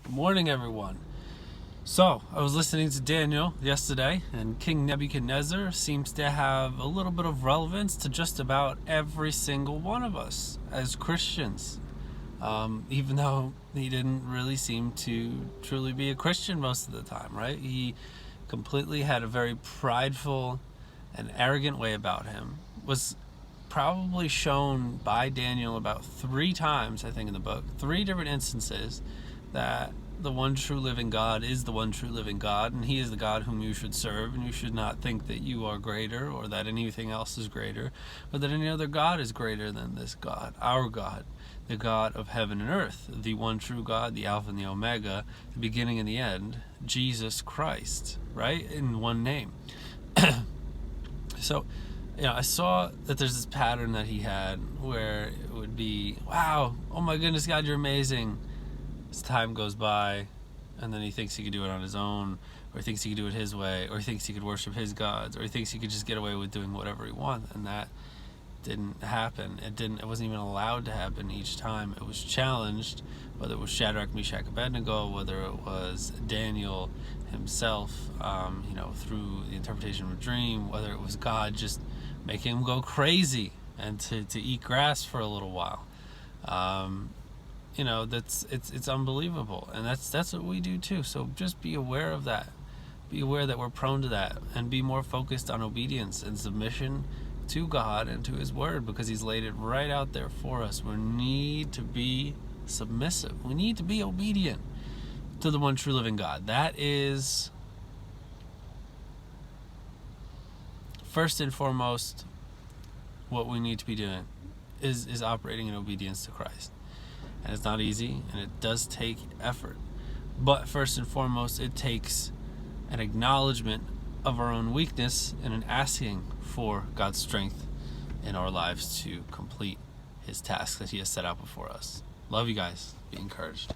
Good morning, everyone. So, I was listening to Daniel yesterday, and King Nebuchadnezzar seems to have a little bit of relevance to just about every single one of us as Christians. Even though he didn't really seem to truly be a Christian most of the time, right? He completely had a very prideful and arrogant way about him. Was probably shown by Daniel about 3 times, I think, in the book. 3 different instances that the one true living God is the one true living God, and he is the God whom you should serve, and you should not think that you are greater or that anything else is greater, or that any other God is greater than this God, our God, the God of heaven and earth, the one true God, the Alpha and the Omega, the beginning and the end, Jesus Christ, right? In one name. So, I saw that there's this pattern that he had where it would be, wow, oh my goodness, God, you're amazing. As time goes by, and then he thinks he could do it on his own, or he thinks he could do it his way, or he thinks he could worship his gods, or he thinks he could just get away with doing whatever he wants, and that didn't happen. It wasn't even allowed to happen each time. It was challenged, whether it was Shadrach, Meshach, Abednego, whether it was Daniel himself, through the interpretation of a dream, whether it was God just making him go crazy and to eat grass for a little while. It's unbelievable, and that's what we do too. So just be aware of that. Be aware that we're prone to that, and be more focused on obedience and submission to God and to his word, because he's laid it right out there for us. We need to be submissive. We need to be obedient to the one true living God. That is first and foremost what we need to be doing, is operating in obedience to Christ. And it's not easy, and it does take effort. But first and foremost, it takes an acknowledgement of our own weakness and an asking for God's strength in our lives to complete his task that he has set out before us. Love you guys. Be encouraged.